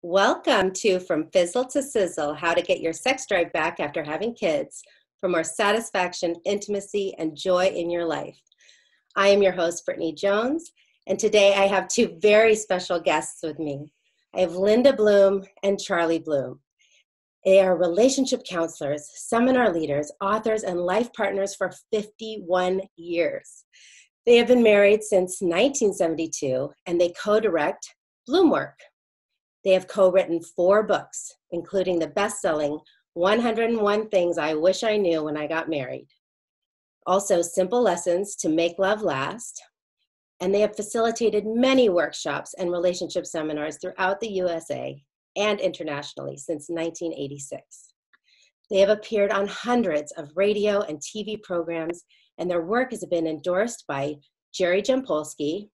Welcome to From Fizzle to Sizzle, how to get your sex drive back after having kids for more satisfaction, intimacy, and joy in your life. I am your host, Brittany Jones, and today I have two very special guests with me. I have Linda Bloom and Charlie Bloom. They are relationship counselors, seminar leaders, authors, and life partners for 51 years. They have been married since 1972, and they co-direct Bloomwork. They have co-written 4 books, including the best-selling 101 Things I Wish I Knew When I Got Married. Also, Simple Lessons to Make Love Last. And they have facilitated many workshops and relationship seminars throughout the USA and internationally since 1986. They have appeared on hundreds of radio and TV programs, and their work has been endorsed by Jerry Jampolsky,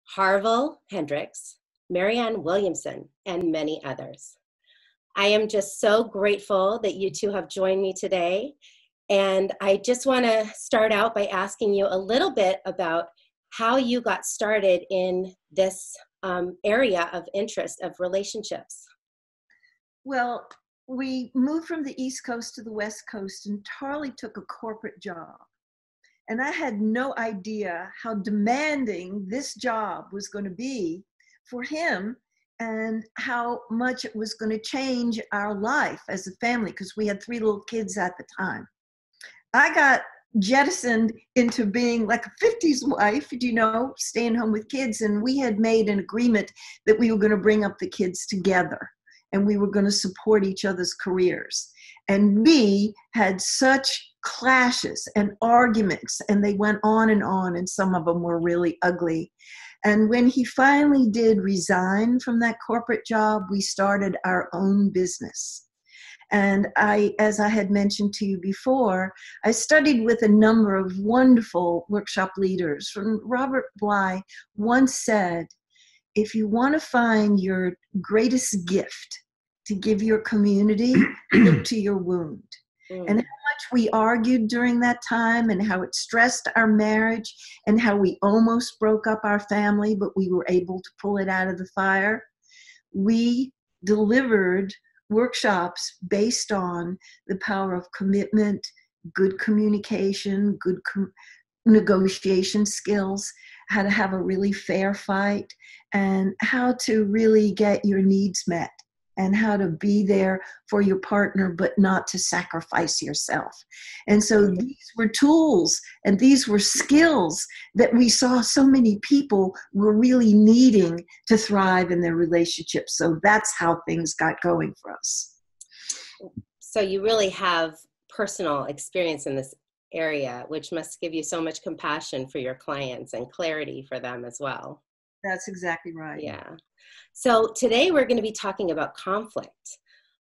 Harville Hendricks, Marianne Williamson, and many others. I am just so grateful that you two have joined me today. And I just want to start out by asking you a little bit about how you got started in this area of interest of relationships. Well, we moved from the East Coast to the West Coast, and Charlie took a corporate job. And I had no idea how demanding this job was going to be for him and how much it was going to change our life as a family, because we had 3 little kids at the time. I got jettisoned into being like a 50s wife, staying home with kids. And we had made an agreement that we were going to bring up the kids together and we were going to support each other's careers. And we had such clashes and arguments, and they went on, and some of them were really ugly. And when he finally did resign from that corporate job, we started our own business. And as I had mentioned to you before, I studied with a number of wonderful workshop leaders. Robert Bly once said, if you want to find your greatest gift to give your community, look to your wound. And how much we argued during that time, and how it stressed our marriage, and how we almost broke up our family, but we were able to pull it out of the fire. We delivered workshops based on the power of commitment, good communication, good negotiation skills, how to have a really fair fight, and how to really get your needs met, and how to be there for your partner, but not to sacrifice yourself. And so these were tools and these were skills that we saw so many people were really needing to thrive in their relationships. So that's how things got going for us. So you really have personal experience in this area, which must give you so much compassion for your clients and clarity for them as well. That's exactly right. Yeah. So today we're going to be talking about conflict.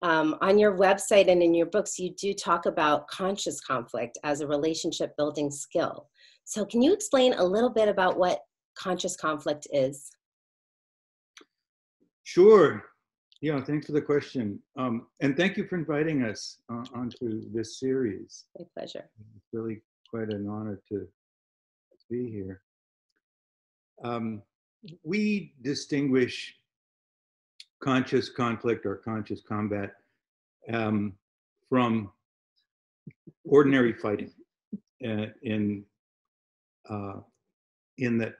On your website and in your books, you do talk about conscious conflict as a relationship building skill. So can you explain a little bit about what conscious conflict is? Sure. Yeah, thanks for the question. And thank you for inviting us onto this series. My pleasure. It's really quite an honor to be here. We distinguish conscious conflict or conscious combat from ordinary fighting in that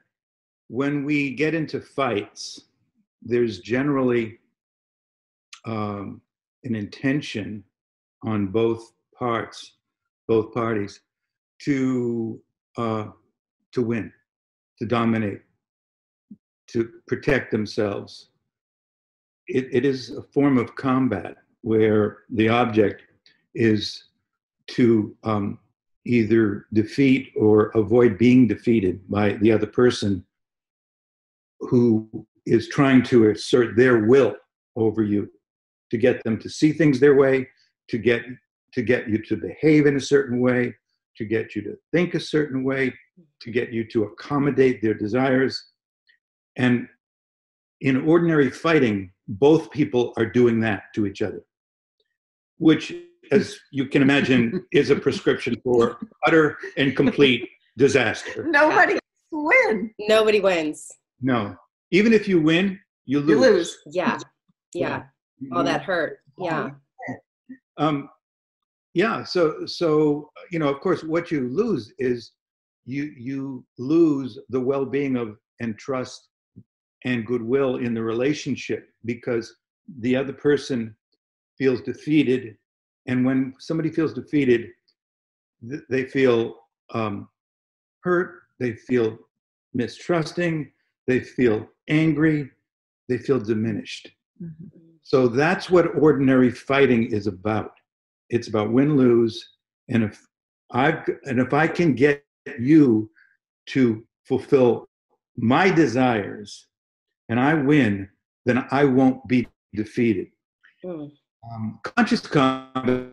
when we get into fights, there's generally an intention on both parties, to win, to dominate, to protect themselves. It is a form of combat where the object is to either defeat or avoid being defeated by the other person who is trying to assert their will over you, to get them to see things their way, to get you to behave in a certain way, to get you to think a certain way, to get you to accommodate their desires. And in ordinary fighting, both people are doing that to each other, which, as you can imagine, is a prescription for utter and complete disaster. Nobody wins. Nobody wins. No. Even if you win, you lose. Yeah. Yeah. All that hurt. Yeah. Yeah. So, of course, what you lose is you lose the well-being of and trust and goodwill in the relationship, because the other person feels defeated. And when somebody feels defeated, they feel hurt, they feel mistrusting, they feel angry, they feel diminished. Mm-hmm. So that's what ordinary fighting is about. It's about win-lose. And if I can get you to fulfill my desires and I win, then I won't be defeated. Conscious combat,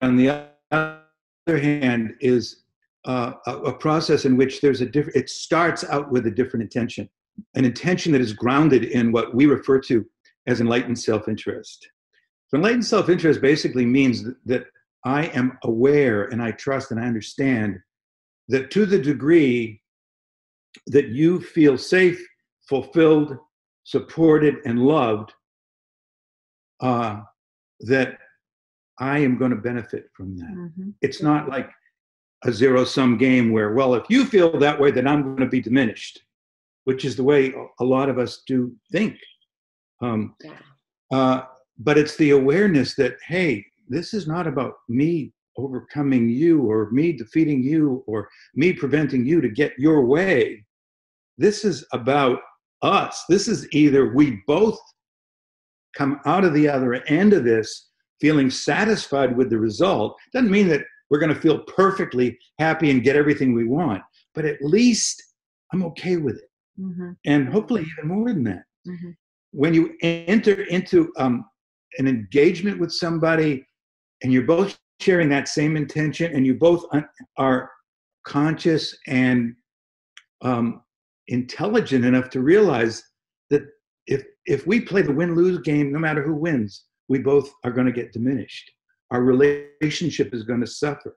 on the other hand, is a process in which it starts out with a different intention, an intention that is grounded in what we refer to as enlightened self-interest. So enlightened self-interest basically means that I am aware and I trust and I understand that to the degree that you feel safe, fulfilled, supported, and loved, that I am going to benefit from that. Mm-hmm. It's not like a zero-sum game where, well, if you feel that way, then I'm going to be diminished, which is the way a lot of us do think. But it's the awareness that, hey, this is not about me overcoming you or me defeating you or me preventing you to get your way. This is about us. This is either we both come out of the other end of this feeling satisfied with the result. Doesn't mean that we're going to feel perfectly happy and get everything we want, but at least I'm okay with it. Mm-hmm. And hopefully even more than that. Mm-hmm. When you enter into an engagement with somebody and you're both sharing that same intention and you both are conscious and intelligent enough to realize that if we play the win-lose game, no matter who wins, we both are going to get diminished. Our relationship is going to suffer.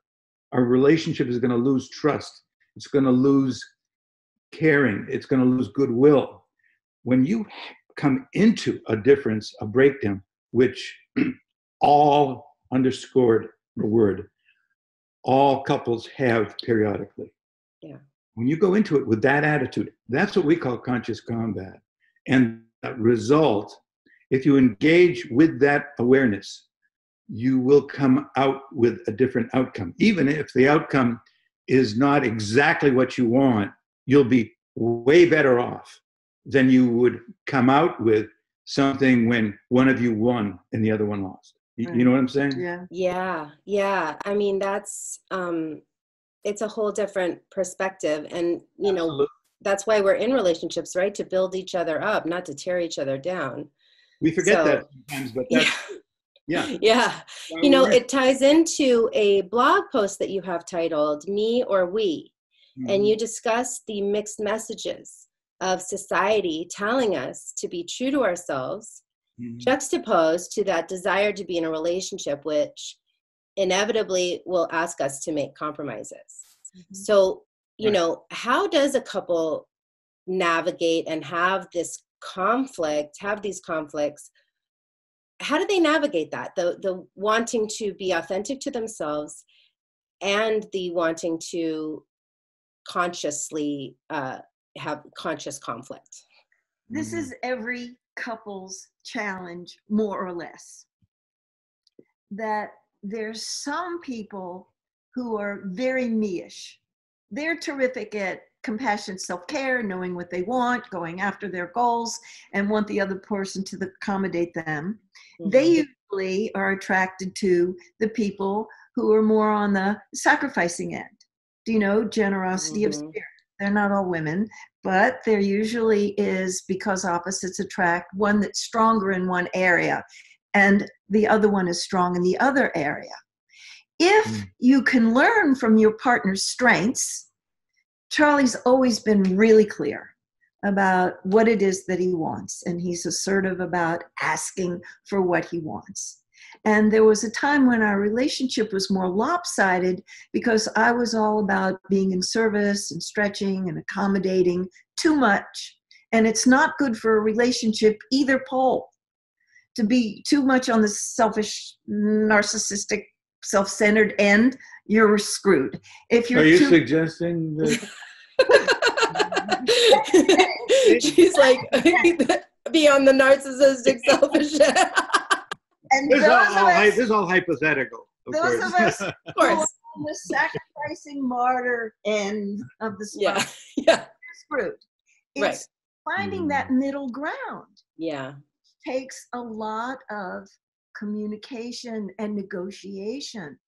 Our relationship is going to lose trust. It's going to lose caring. It's going to lose goodwill. When you come into a difference, a breakdown, which all underscored the word, all couples have periodically. Yeah. When you go into it with that attitude, that's what we call conscious combat. And that result, if you engage with that awareness, you will come out with a different outcome. Even if the outcome is not exactly what you want, you'll be way better off than you would come out with something when one of you won and the other one lost. Right. You know what I'm saying? Yeah. I mean, that's, it's a whole different perspective. And, Absolutely. That's why we're in relationships, right? To build each other up, not to tear each other down. We forget that sometimes, but that's, Yeah. It ties into a blog post that you have titled Me or We. Mm-hmm. And you discuss the mixed messages of society telling us to be true to ourselves, mm-hmm. juxtaposed to that desire to be in a relationship, which inevitably will ask us to make compromises. Mm-hmm. So, how does a couple navigate and have these conflicts? How do they navigate that? The wanting to be authentic to themselves and the wanting to consciously have conscious conflict. This is every couple's challenge, more or less. That there's some people who are very me-ish. They're terrific at compassion, self-care, knowing what they want, going after their goals, and want the other person to accommodate them. Mm-hmm. They usually are attracted to the people who are more on the sacrificing end. Generosity mm-hmm. of spirit. They're not all women, but there usually is, because opposites attract, one that's stronger in one area and the other one is strong in the other area. If you can learn from your partner's strengths, Charlie's always been really clear about what it is that he wants, and he's assertive about asking for what he wants. And there was a time when our relationship was more lopsided because I was all about being in service and stretching and accommodating too much. And it's not good for a relationship, either pole. to be too much on the selfish, narcissistic, self-centered end, you're screwed. If you're Are you suggesting that? She's like, be on the narcissistic, selfish. And This is all hypothetical. Those of us Of course. on the sacrificing martyr end of the spectrum, Yeah. screwed. It's finding that middle ground. Yeah. Takes a lot of communication and negotiation,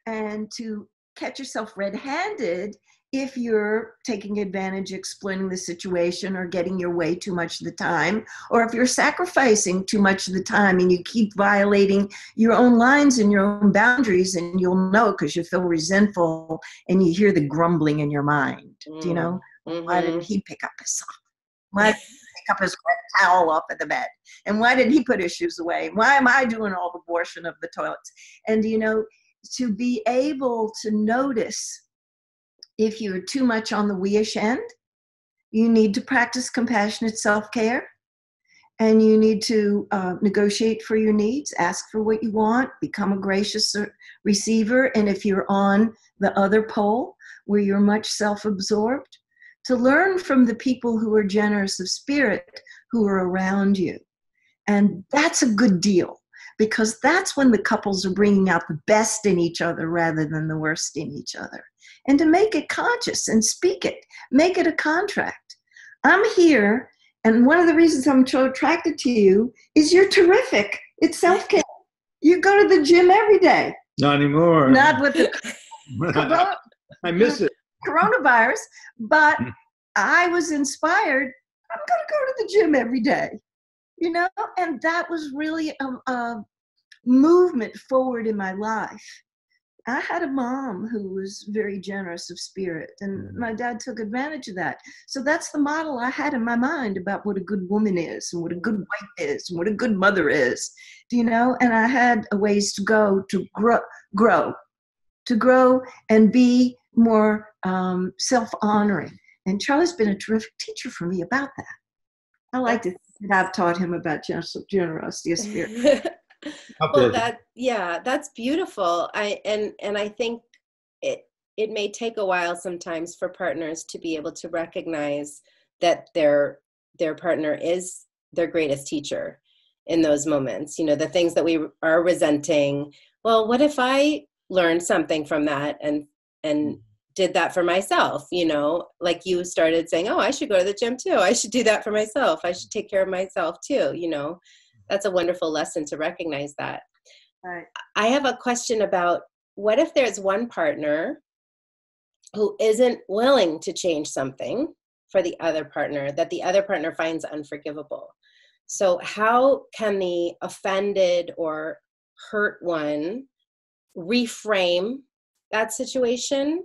and to catch yourself red-handed if you're taking advantage, exploiting the situation, or getting your way too much of the time, or if you're sacrificing too much of the time and you keep violating your own lines and your own boundaries, and you'll know because you feel resentful and you hear the grumbling in your mind. Do you know? Mm-hmm. Why didn't he pick up his sock? Why didn't he pick up his wet towel off of the bed? And why didn't he put his shoes away? Why am I doing all the washing of the toilets? And, you know, to be able to notice if you're too much on the we-ish end, you need to practice compassionate self-care, and you need to negotiate for your needs, ask for what you want, become a gracious receiver. And if you're on the other pole where you're much self-absorbed, to learn from the people who are generous of spirit who are around you. And that's a good deal, because that's when the couples are bringing out the best in each other rather than the worst in each other. And to make it conscious and speak it, make it a contract. I'm here, and one of the reasons I'm so attracted to you is you're terrific. It's self-care. You go to the gym every day. Not anymore. Not with the I miss it. coronavirus, but I was inspired. I'm going to go to the gym every day, you know, and that was really a movement forward in my life. I had a mom who was very generous of spirit, and my dad took advantage of that. So that's the model I had in my mind about what a good woman is, and what a good wife is, and what a good mother is, do you know? And I had a ways to go to grow and be more self-honoring. And Charlie's been a terrific teacher for me about that. I like to think that I've taught him about generosity of spirit. Well, that's beautiful. I think it may take a while sometimes for partners to be able to recognize that their partner is their greatest teacher in those moments. You know, the things that we are resenting. Well, what if I learned something from that and did that for myself? You know, like you started saying, oh, I should go to the gym too. I should do that for myself. I should take care of myself too. You know, that's a wonderful lesson to recognize that. Right. I have a question about, what if there's one partner who isn't willing to change something for the other partner that the other partner finds unforgivable? So how can the offended or hurt one reframe that situation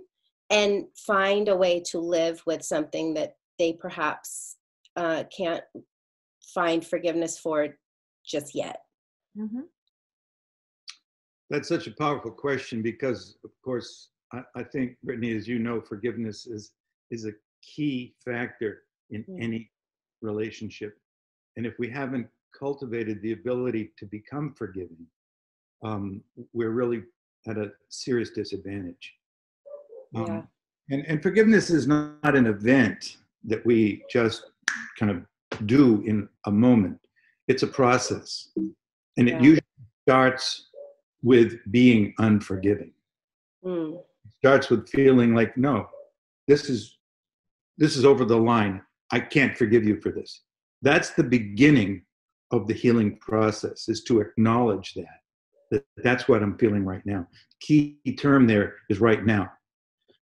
and find a way to live with something that they perhaps can't find forgiveness for just yet? Mm-hmm. That's such a powerful question, because, of course, I think, Brittany, as you know, forgiveness is a key factor in any relationship. And if we haven't cultivated the ability to become forgiving, we're really at a serious disadvantage. Yeah. And forgiveness is not an event that we just kind of do in a moment. It's a process. And it usually starts with being unforgiving. It starts with feeling like, no, this is over the line. I can't forgive you for this. That's the beginning of the healing process, is to acknowledge that's what I'm feeling right now. Key term there is right now.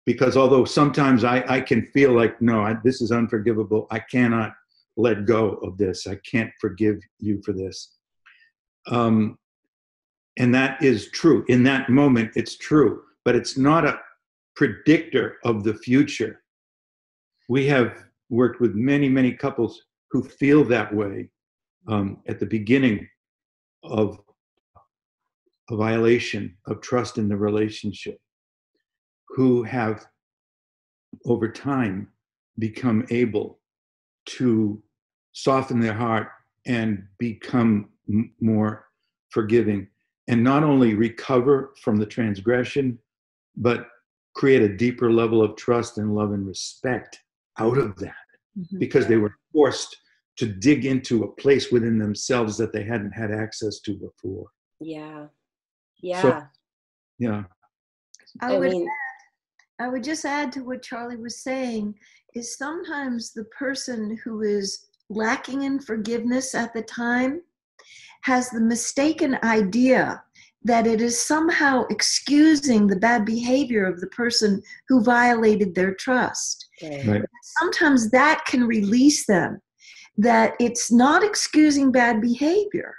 Because although sometimes I can feel like, no, this is unforgivable. I cannot let go of this. I can't forgive you for this. And that is true. In that moment, it's true. But it's not a predictor of the future. We have worked with many, many couples who feel that way at the beginning of a violation of trust in the relationship, who have over time become able to soften their heart and become more forgiving, and not only recover from the transgression, but create a deeper level of trust and love and respect out of that, because they were forced to dig into a place within themselves that they hadn't had access to before. Yeah. Yeah. So, yeah. I would just add to what Charlie was saying, is sometimes the person who is lacking in forgiveness at the time has the mistaken idea that it is somehow excusing the bad behavior of the person who violated their trust. Right. Sometimes that can release them, that it's not excusing bad behavior,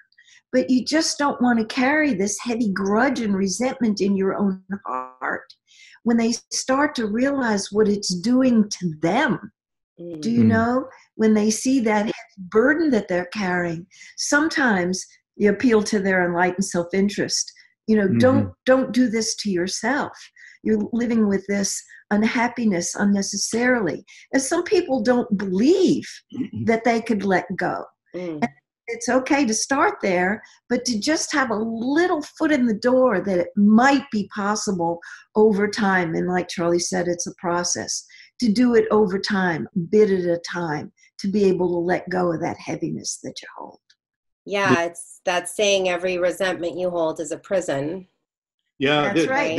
but you just don't want to carry this heavy grudge and resentment in your own heart when they start to realize what it's doing to them. Do you know? When they see that burden that they're carrying, sometimes you appeal to their enlightened self-interest. You know, don't do this to yourself. You're living with this unhappiness unnecessarily. And some people don't believe that they could let go. And it's okay to start there, but to just have a little foot in the door that it might be possible over time. And like Charlie said, it's a process. To do it over time, bit at a time, to be able to let go of that heaviness that you hold. Yeah, it's that saying, every resentment you hold is a prison. Yeah, that's right.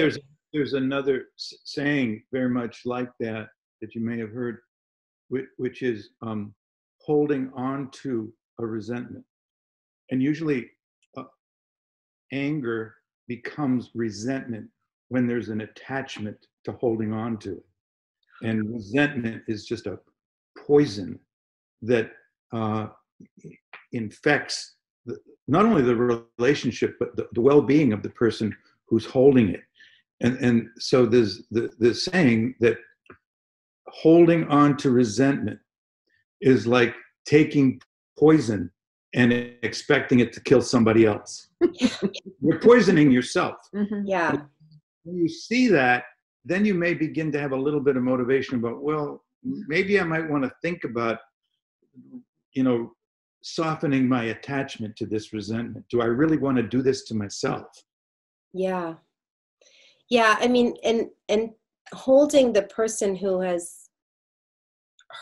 There's another saying very much like that you may have heard, which is holding on to a resentment. And usually anger becomes resentment when there's an attachment to holding on to it. And resentment is just a poison that infects not only the relationship, but the well-being of the person who's holding it. And so there's the saying that holding on to resentment is like taking poison and expecting it to kill somebody else. You're poisoning yourself. Yeah. When you see that, then you may begin to have a little bit of motivation about, well, maybe I might want to think about, softening my attachment to this resentment. Do I really want to do this to myself? Yeah. Yeah. I mean, and holding the person who has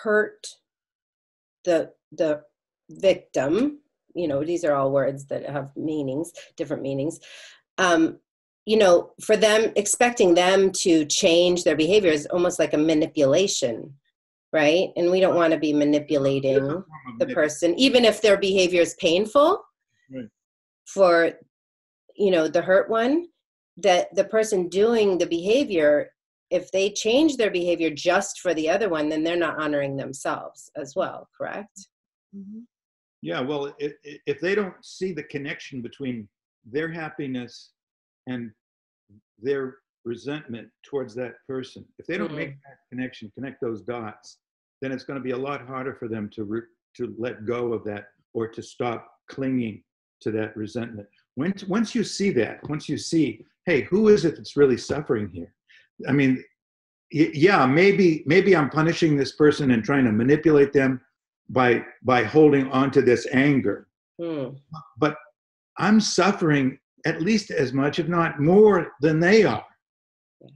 hurt the victim, these are all words that have meanings, different meanings. For them, expecting them to change their behavior is almost like a manipulation, right? And we don't want to be manipulating the person, even if their behavior is painful for, the hurt one, that the person doing the behavior, if they change their behavior just for the other one, then they're not honoring themselves as well, correct? Yeah, well, if they don't see the connection between their happiness and their resentment towards that person, if they don't make that connection, connect those dots, then it's going to be a lot harder for them to let go of that, or to stop clinging to that resentment. Once you see that, once you see, hey, who is it that's really suffering here? I mean, yeah, maybe I'm punishing this person and trying to manipulate them by holding on to this anger. But I'm suffering at least as much, if not more, than they are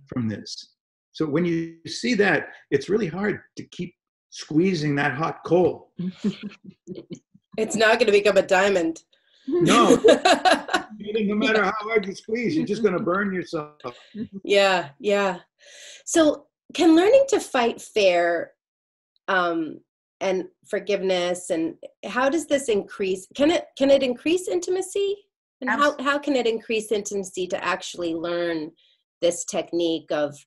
from this. So when you see that, it's really hard to keep squeezing that hot coal. It's not going to become a diamond. No. No matter how hard you squeeze, you're just going to burn yourself. Yeah, yeah. So can learning to fight fair and forgiveness, and how does this increase, can it increase intimacy? And how can it increase intimacy to actually learn this technique of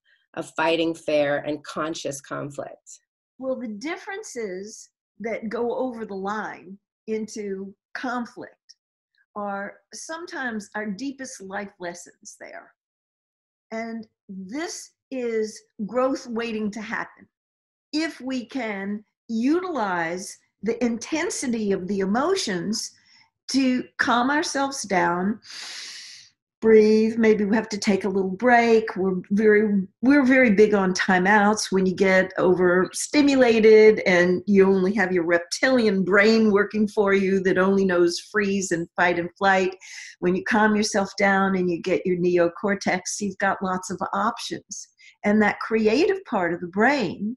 fighting fair and conscious conflict? Well, the differences that go over the line into conflict are sometimes our deepest life lessons there. And this is growth waiting to happen. If we can utilize the intensity of the emotions to calm ourselves down, breathe. Maybe we have to take a little break. We're very big on timeouts when you get overstimulated and you only have your reptilian brain working for you that only knows freeze and fight and flight. When you calm yourself down and you get your neocortex, you've got lots of options. And that creative part of the brain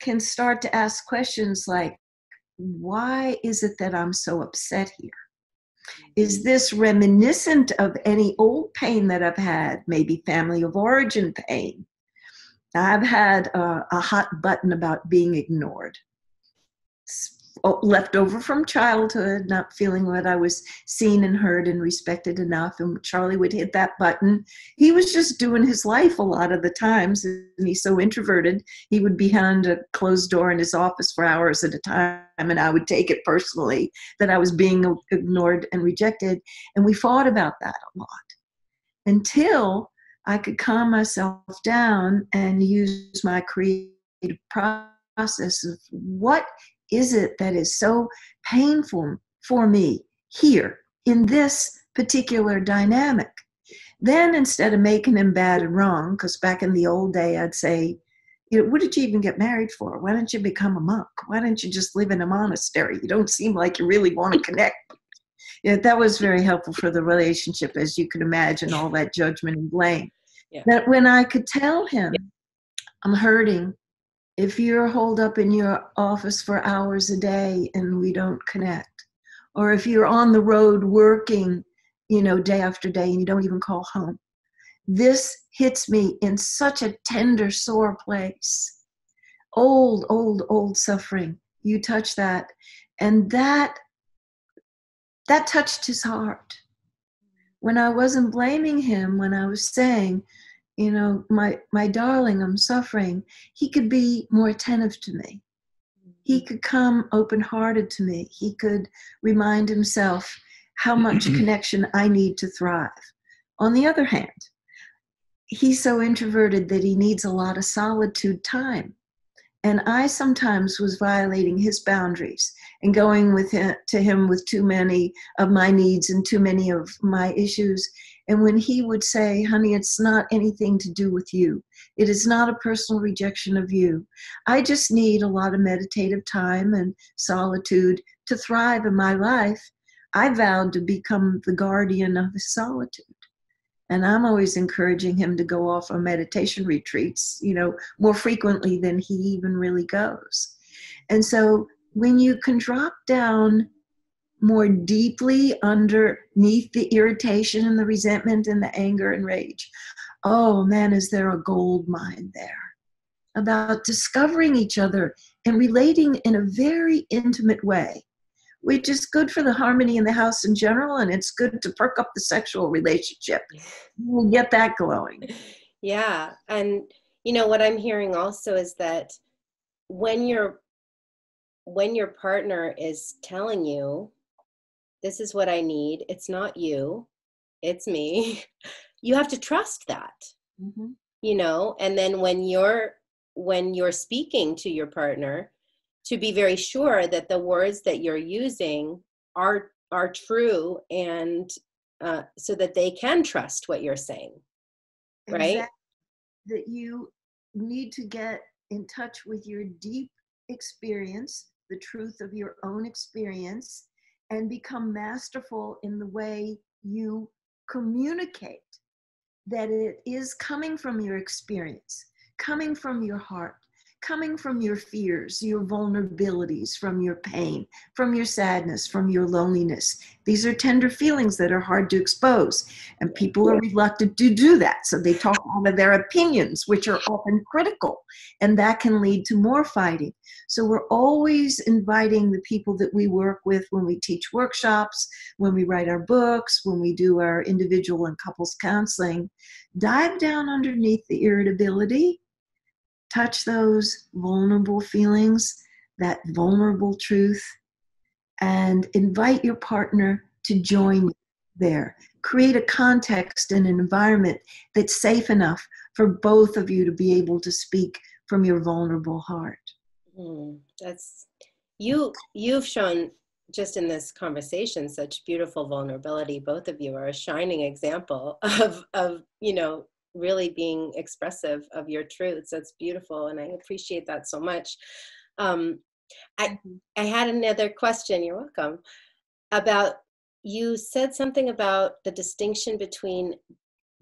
can start to ask questions like, why is it that I'm so upset here? Is this reminiscent of any old pain that I've had, maybe family of origin pain? I've had a hot button about being ignored. It's left over from childhood, not feeling that I was seen and heard and respected enough. And Charlie would hit that button. He was just doing his life a lot of the times. And he's so introverted, he would be behind a closed door in his office for hours at a time. And I would take it personally that I was being ignored and rejected. And we fought about that a lot until I could calm myself down and use my creative process of what is it that is so painful for me here in this particular dynamic. Then instead of making him bad and wrong, because back in the old day, I'd say, what did you even get married for? Why don't you become a monk? Why don't you just live in a monastery? You don't seem like you really want to connect. Yeah, that was very helpful for the relationship, as you can imagine, all that judgment and blame. Yeah. That when I could tell him, I'm hurting, if you're holed up in your office for hours a day and we don't connect, or if you're on the road working, day after day and you don't even call home, this hits me in such a tender, sore place. Old suffering. You touch that. And that touched his heart. When I wasn't blaming him, when I was saying, my darling, I'm suffering, he could be more attentive to me. He could come open-hearted to me. He could remind himself how much connection I need to thrive. On the other hand, he's so introverted that he needs a lot of solitude time. And I sometimes was violating his boundaries and going to him with too many of my needs and too many of my issues. And when he would say, honey, it's not anything to do with you. It is not a personal rejection of you. I just need a lot of meditative time and solitude to thrive in my life. I vowed to become the guardian of his solitude. And I'm always encouraging him to go off on meditation retreats, more frequently than he even really goes. And so when you can drop down more deeply underneath the irritation and the resentment and the anger and rage, oh man, is there a gold mine there about discovering each other and relating in a very intimate way, which is good for the harmony in the house in general, and it's good to perk up the sexual relationship. We'll get that glowing. Yeah. And, what I'm hearing also is that when your partner is telling you, this is what I need, it's not you, it's me, you have to trust that, and then when you're speaking to your partner, to be very sure that the words that you're using are true, and so that they can trust what you're saying, right? Exactly. That you need to get in touch with your deep experience, the truth of your own experience, and become masterful in the way you communicate, that it is coming from your experience, coming from your heart, coming from your fears, your vulnerabilities, from your pain, from your sadness, from your loneliness. These are tender feelings that are hard to expose, and people are reluctant to do that. So they talk out of their opinions, which are often critical, and that can lead to more fighting. So we're always inviting the people that we work with when we teach workshops, when we write our books, when we do our individual and couples counseling, dive down underneath the irritability, touch those vulnerable feelings, that vulnerable truth, and invite your partner to join you there. Create a context and an environment that's safe enough for both of you to be able to speak from your vulnerable heart. That's you've shown just in this conversation, such beautiful vulnerability. Both of you are a shining example of really being expressive of your truths. That's beautiful. And I appreciate that so much. I had another question. You're welcome. About, you said something about the distinction between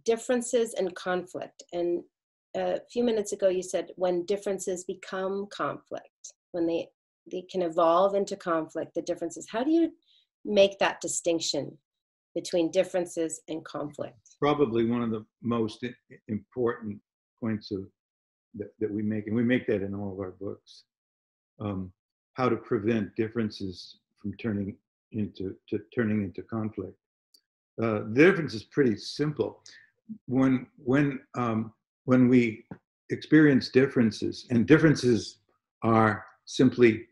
differences and conflict. And a few minutes ago, you said when differences become conflict, when they can evolve into conflict, the differences. How do you make that distinction between differences and conflict? Probably one of the most important points that we make, and we make that in all of our books, how to prevent differences from turning into conflict. The difference is pretty simple. When we experience differences, and differences are simply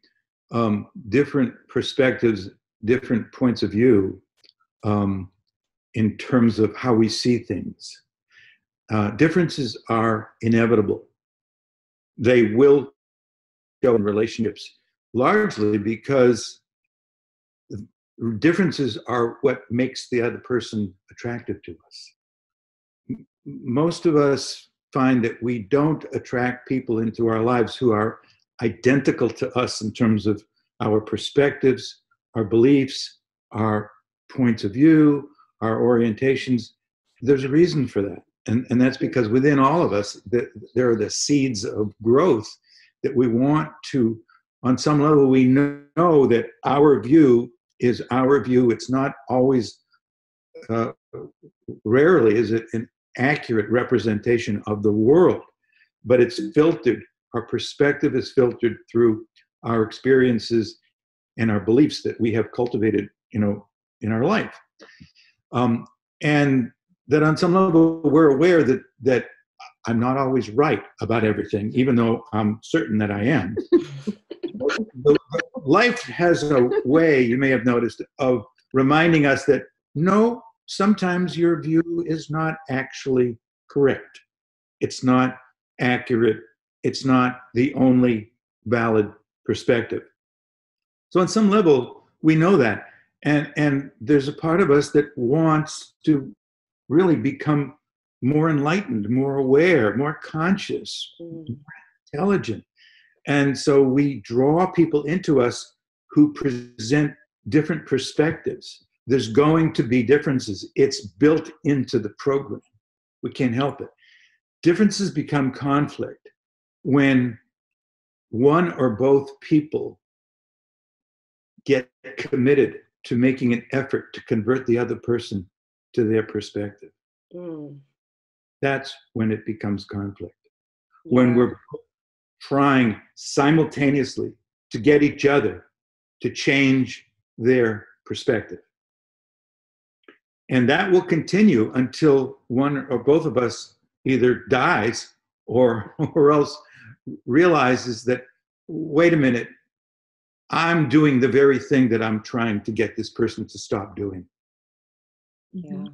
different perspectives, different points of view in terms of how we see things. Differences are inevitable. They will show in relationships, largely because differences are what makes the other person attractive to us. Most of us find that we don't attract people into our lives who are identical to us in terms of our perspectives, our beliefs, our points of view, our orientations. There's a reason for that. And that's because within all of us, there are the seeds of growth that we want to, on some level, we know that our view is our view. It's not always, rarely is it an accurate representation of the world, but it's filtered. Our perspective is filtered through our experiences and our beliefs that we have cultivated, in our life. And that on some level, we're aware that I'm not always right about everything, even though I'm certain that I am. Life has a way, you may have noticed, of reminding us that no, sometimes your view is not actually correct. It's not accurate. It's not the only valid perspective. So on some level, we know that. And there's a part of us that wants to really become more enlightened, more aware, more conscious, more intelligent. And so we draw people into us who present different perspectives. There's going to be differences. It's built into the program. We can't help it. Differences become conflict when one or both people get committed to making an effort to convert the other person to their perspective. That's when it becomes conflict. Yeah. When we're trying simultaneously to get each other to change their perspective. And that will continue until one or both of us either dies or else realizes that, wait a minute, I'm doing the very thing that I'm trying to get this person to stop doing. Yeah.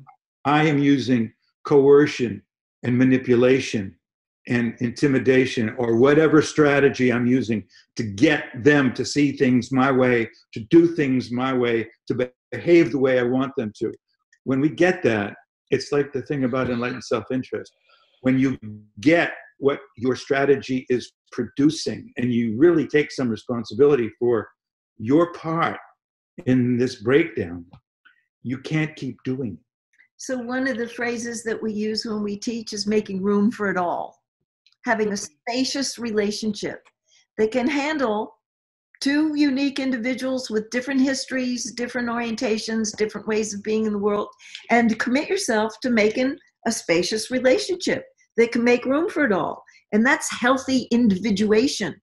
I am using coercion and manipulation and intimidation or whatever strategy I'm using to get them to see things my way, to do things my way, to behave the way I want them to. When we get that, it's like the thing about enlightened self-interest. When you get what your strategy is producing and you really take some responsibility for your part in this breakdown, you can't keep doing it. So one of the phrases that we use when we teach is making room for it all. Having a spacious relationship that can handle two unique individuals with different histories, different orientations, different ways of being in the world, and commit yourself to making a spacious relationship that can make room for it all. And that's healthy individuation.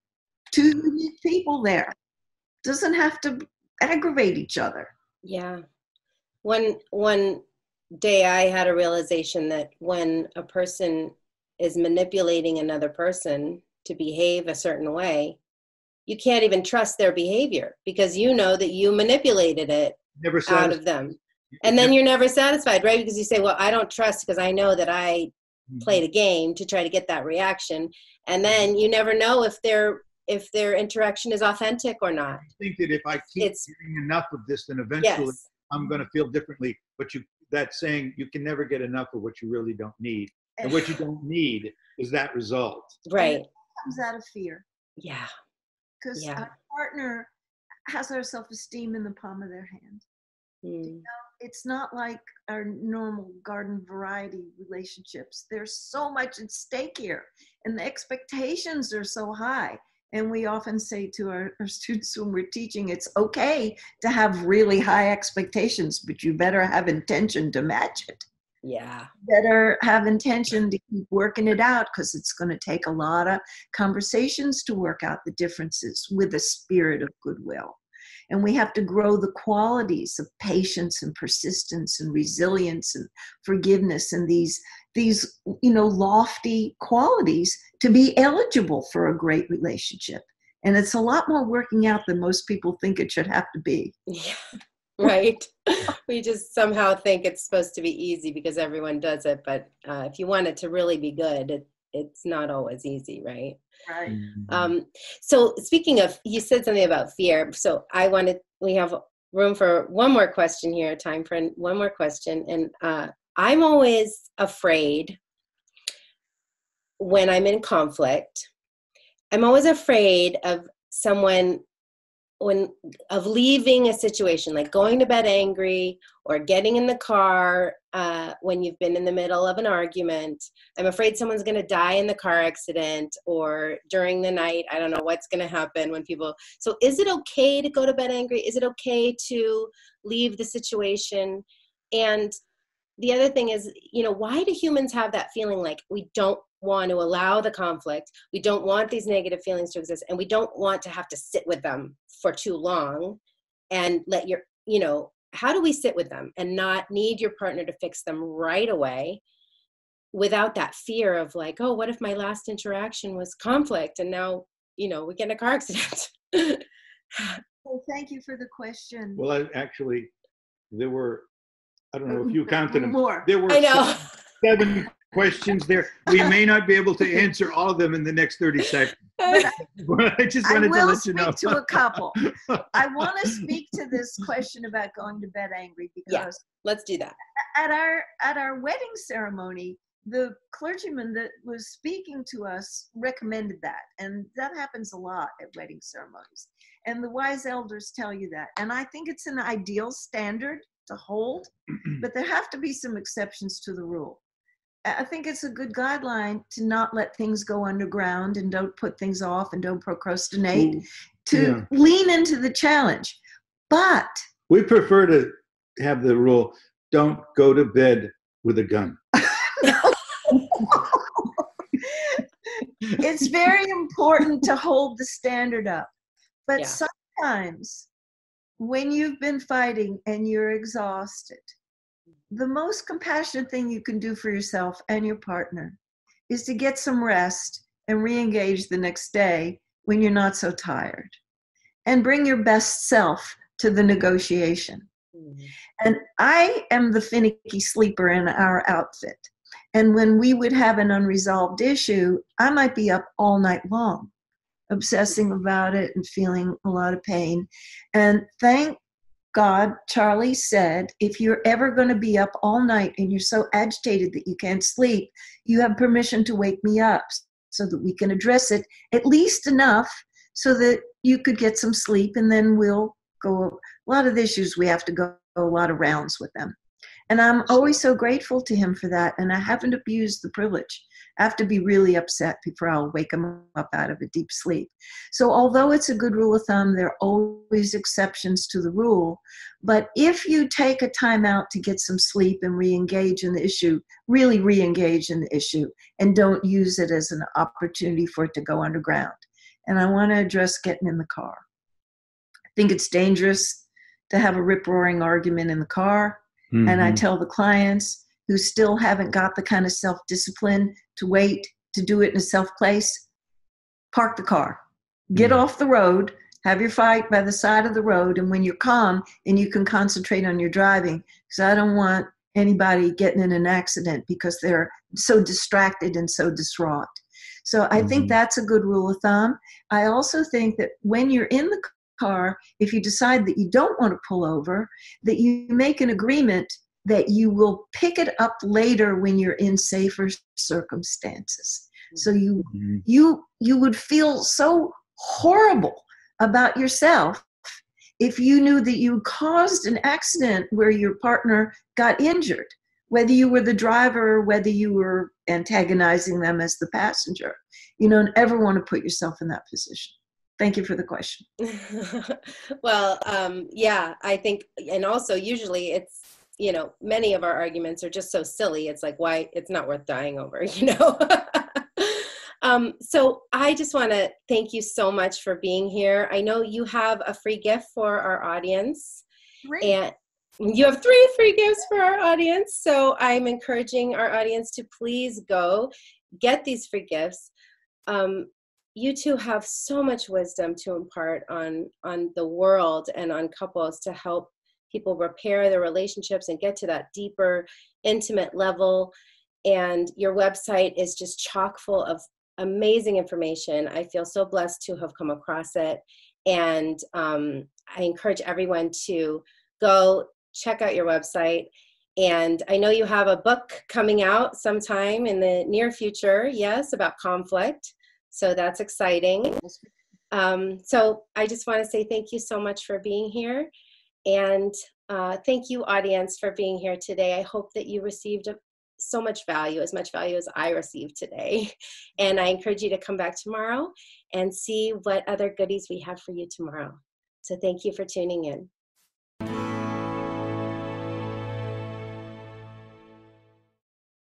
Two unique people there. Doesn't have to aggravate each other. Yeah. One day I had a realization that when a person is manipulating another person to behave a certain way, you can't even trust their behavior because you know that you manipulated it out of them. And then you're never satisfied, right? Because you say, well, I don't trust because I know that I played a game to try to get that reaction. And then you never know if they're if their interaction is authentic or not. I think that if I keep getting enough of this, then eventually I'm going to feel differently. But that's saying you can never get enough of what you really don't need. And what you don't need is that result. Right. And it comes out of fear. Yeah. Because our partner has our self-esteem in the palm of their hand. You know, it's not like our normal garden variety relationships. There's so much at stake here, and the expectations are so high. And we often say to our students when we're teaching, it's okay to have really high expectations, but you better have intention to match it. Yeah. Better have intention to keep working it out, because it's going to take a lot of conversations to work out the differences with a spirit of goodwill. And we have to grow the qualities of patience and persistence and resilience and forgiveness and these lofty qualities to be eligible for a great relationship. And it's a lot more working out than most people think it should have to be. Yeah. Right. We just somehow think it's supposed to be easy because everyone does it. But if you want it to really be good, it's not always easy, right? Right. So speaking of, you said something about fear. So we have room for one more question here, time for one more question. And I'm always afraid when I'm in conflict. I'm always afraid of of leaving a situation, like going to bed angry or getting in the car when you've been in the middle of an argument. I'm afraid someone's going to die in the car accident or during the night. I don't know what's going to happen so is it okay to go to bed angry? Is it okay to leave the situation? And the other thing is, why do humans have that feeling like we don't want to allow the conflict? We don't want these negative feelings to exist, and we don't want to have to sit with them for too long and how do we sit with them and not need your partner to fix them right away without that fear of like, oh, what if my last interaction was conflict and now, we get in a car accident? Well, thank you for the question. Well, actually, there were, I don't know if you counted them. More. There were I know. 7 questions there. We may not be able to answer all of them in the next 30 seconds. But I just wanted to let you know. I will speak to a couple. I want to speak to this question about going to bed angry because let's do that. At our wedding ceremony, the clergyman that was speaking to us recommended that, and that happens a lot at wedding ceremonies. And the wise elders tell you that, and I think it's an ideal standard to hold, but there have to be some exceptions to the rule. I think it's a good guideline to not let things go underground and don't put things off and don't procrastinate, to lean into the challenge. But we prefer to have the rule, don't go to bed with a gun. It's very important to hold the standard up. But sometimes when you've been fighting and you're exhausted, the most compassionate thing you can do for yourself and your partner is to get some rest and re-engage the next day when you're not so tired, and bring your best self to the negotiation. Mm-hmm. And I am the finicky sleeper in our outfit. And when we would have an unresolved issue, I might be up all night long, obsessing about it and feeling a lot of pain. And thank God, Charlie said, if you're ever going to be up all night and you're so agitated that you can't sleep, you have permission to wake me up so that we can address it at least enough so that you could get some sleep, and then we'll go. A lot of the issues we have to go a lot of rounds with them. And I'm always so grateful to him for that, and I haven't abused the privilege. I have to be really upset before I'll wake him up out of a deep sleep. So although it's a good rule of thumb, there are always exceptions to the rule. But if you take a time out to get some sleep and re-engage in the issue, really re-engage in the issue, and don't use it as an opportunity for it to go underground. And I want to address getting in the car. I think it's dangerous to have a rip-roaring argument in the car. Mm-hmm. And I tell the clients who still haven't got the kind of self-discipline to wait to do it in a self place, park the car, get off the road, have your fight by the side of the road, and when you're calm and you can concentrate on your driving, because I don't want anybody getting in an accident because they're so distracted and so distraught. So I think that's a good rule of thumb. I also think that when you're in the car, if you decide that you don't want to pull over, that you make an agreement that you will pick it up later when you're in safer circumstances. So you would feel so horrible about yourself if you knew that you caused an accident where your partner got injured, whether you were the driver or whether you were antagonizing them as the passenger. You don't ever want to put yourself in that position. Thank you for the question. Well, yeah, I think, and also usually it's, you know, many of our arguments are just so silly. It's like, why it's not worth dying over, you know? So I just want to thank you so much for being here. I know you have a free gift for our audience. Great. And you have 3 free gifts for our audience. So I'm encouraging our audience to please go get these free gifts. You two have so much wisdom to impart on the world and on couples to help people repair their relationships and get to that deeper, intimate level. And your website is just chock full of amazing information. I feel so blessed to have come across it. And I encourage everyone to go check out your website. And I know you have a book coming out sometime in the near future, yes, about conflict. So that's exciting. So I just want to say thank you so much for being here. And thank you, audience, for being here today. I hope that you received so much value, as much value as I received today. And I encourage you to come back tomorrow and see what other goodies we have for you tomorrow. So thank you for tuning in.